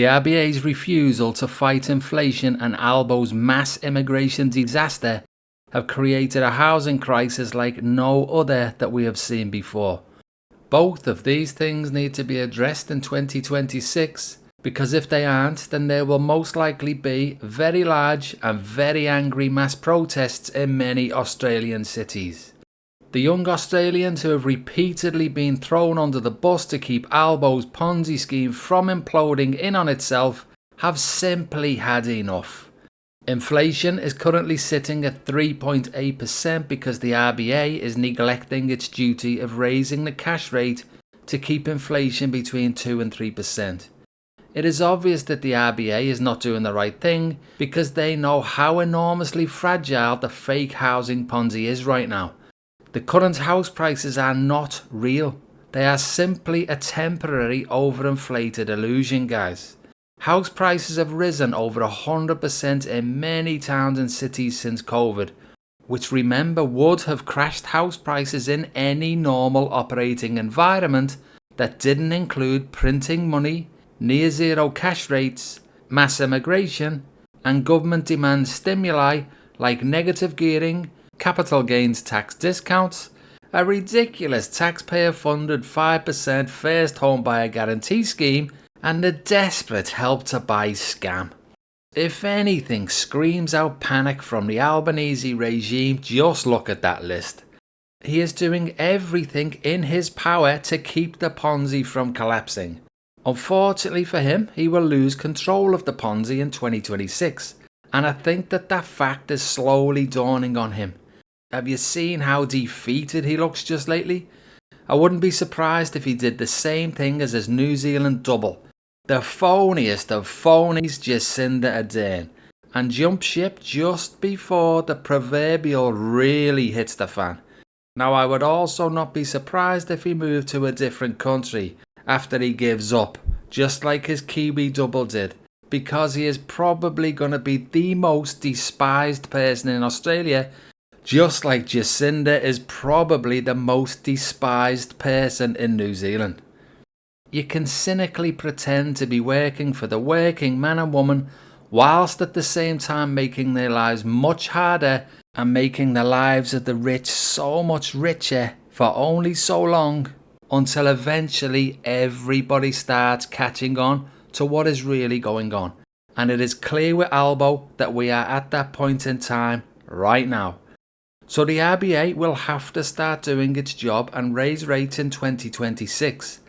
The RBA's refusal to fight inflation and ALBO's mass immigration disaster have created a housing crisis like no other that we have seen before. Both of these things need to be addressed in 2026, because if they aren't, then there will most likely be very large and very angry mass protests in many Australian cities. The young Australians who have repeatedly been thrown under the bus to keep ALBO's Ponzi scheme from imploding in on itself have simply had enough. Inflation is currently sitting at 3.8% because the RBA is neglecting its duty of raising the cash rate to keep inflation between 2 and 3%. It is obvious that the RBA is not doing the right thing because they know how enormously fragile the fake housing Ponzi is right now. The current house prices are not real. They are simply a temporary overinflated illusion, guys. House prices have risen over 100% in many towns and cities since COVID, which remember would have crashed house prices in any normal operating environment that didn't include printing money, near zero cash rates, mass immigration, and government demand stimuli like negative gearing, capital gains tax discounts, a ridiculous taxpayer-funded 5% first home buyer guarantee scheme, and a desperate help to buy scam. If anything screams out panic from the Albanese regime, just look at that list. He is doing everything in his power to keep the Ponzi from collapsing. Unfortunately for him, he will lose control of the Ponzi in 2026, and I think that fact is slowly dawning on him. Have you seen how defeated he looks just lately? I wouldn't be surprised if he did the same thing as his New Zealand double, the phoniest of phonies Jacinda Ardern, and jump ship just before the proverbial really hits the fan. Now, I would also not be surprised if he moved to a different country after he gives up, just like his Kiwi double did, because he is probably going to be the most despised person in Australia, just like Jacinda is probably the most despised person in New Zealand. You can cynically pretend to be working for the working man and woman whilst at the same time making their lives much harder and making the lives of the rich so much richer for only so long, until eventually everybody starts catching on to what is really going on. And it is clear with ALBO that we are at that point in time right now. So the RBA will have to start doing its job and raise rates in 2026.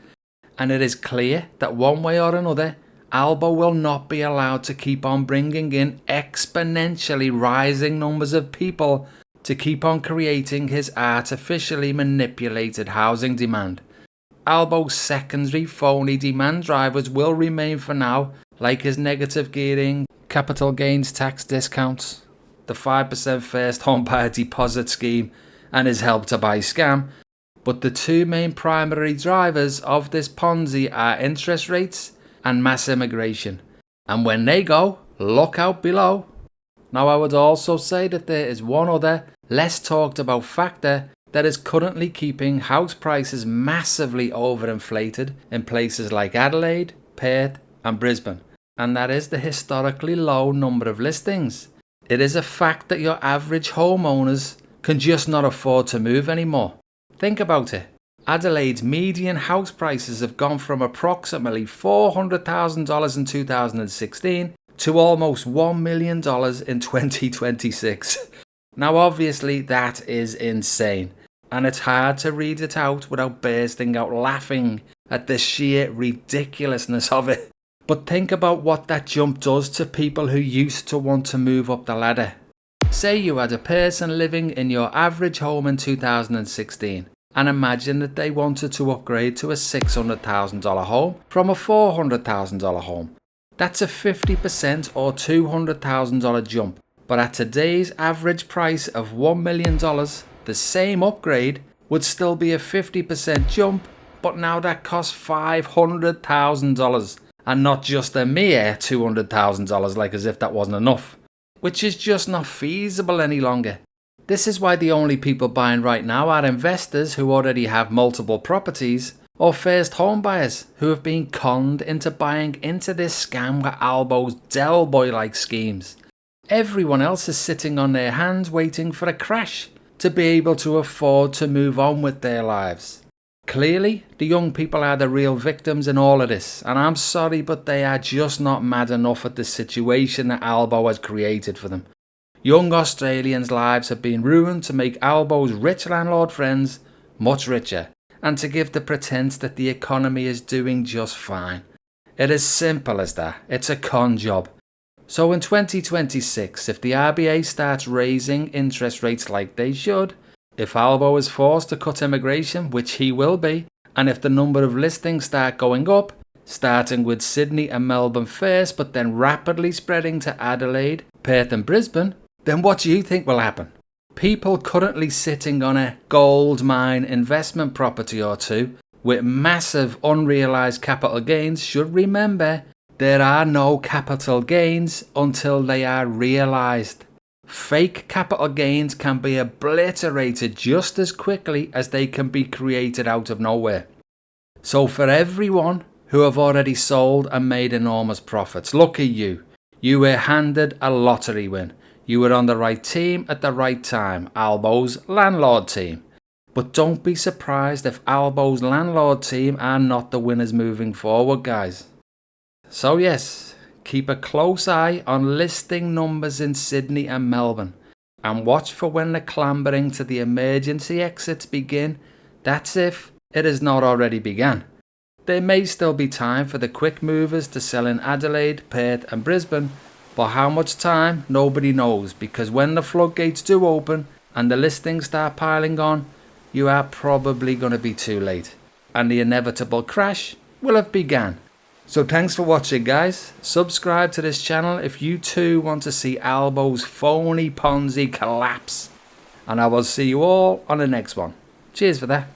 And it is clear that one way or another, ALBO will not be allowed to keep on bringing in exponentially rising numbers of people to keep on creating his artificially manipulated housing demand. ALBO's secondary phony demand drivers will remain for now, like his negative gearing, capital gains tax discounts, the 5% first home buyer deposit scheme, and his help to buy scam. But the two main primary drivers of this Ponzi are interest rates and mass immigration. And when they go, look out below. Now, I would also say that there is one other, less talked about factor that is currently keeping house prices massively overinflated in places like Adelaide, Perth, and Brisbane. And that is the historically low number of listings. It is a fact that your average homeowners can just not afford to move anymore. Think about it. Adelaide's median house prices have gone from approximately $400,000 in 2016 to almost $1 million in 2026. Now, obviously, that is insane, and it's hard to read it out without bursting out laughing at the sheer ridiculousness of it. But think about what that jump does to people who used to want to move up the ladder. Say you had a person living in your average home in 2016, and imagine that they wanted to upgrade to a $600,000 home from a $400,000 home. That's a 50% or $200,000 jump. But at today's average price of $1 million, the same upgrade would still be a 50% jump, but now that costs $500,000 and not just a mere $200,000, like as if that wasn't enough, which is just not feasible any longer. This is why the only people buying right now are investors who already have multiple properties, or first home buyers who have been conned into buying into this scam with ALBO's Del Boy-like schemes. Everyone else is sitting on their hands waiting for a crash to be able to afford to move on with their lives. Clearly, the young people are the real victims in all of this, and I'm sorry, but they are just not mad enough at the situation that ALBO has created for them. Young Australians' lives have been ruined to make ALBO's rich landlord friends much richer, and to give the pretense that the economy is doing just fine. It is simple as that. It's a con job. So in 2026, if the RBA starts raising interest rates like they should, if ALBO is forced to cut immigration, which he will be, and if the number of listings start going up, starting with Sydney and Melbourne first, but then rapidly spreading to Adelaide, Perth and Brisbane, then what do you think will happen? People currently sitting on a gold mine investment property or two with massive unrealised capital gains should remember there are no capital gains until they are realised. Fake capital gains can be obliterated just as quickly as they can be created out of nowhere. So for everyone who have already sold and made enormous profits, lucky you. You were handed a lottery win. You were on the right team at the right time, ALBO's landlord team. But don't be surprised if ALBO's landlord team are not the winners moving forward, guys. So yes, keep a close eye on listing numbers in Sydney and Melbourne, and watch for when the clambering to the emergency exits begin. That's if it has not already begun. There may still be time for the quick movers to sell in Adelaide, Perth and Brisbane, but how much time, nobody knows, because when the floodgates do open and the listings start piling on, you are probably going to be too late, and the inevitable crash will have begun. So thanks for watching, guys. Subscribe to this channel if you too want to see ALBO's phony Ponzi collapse, and I will see you all on the next one. Cheers for that.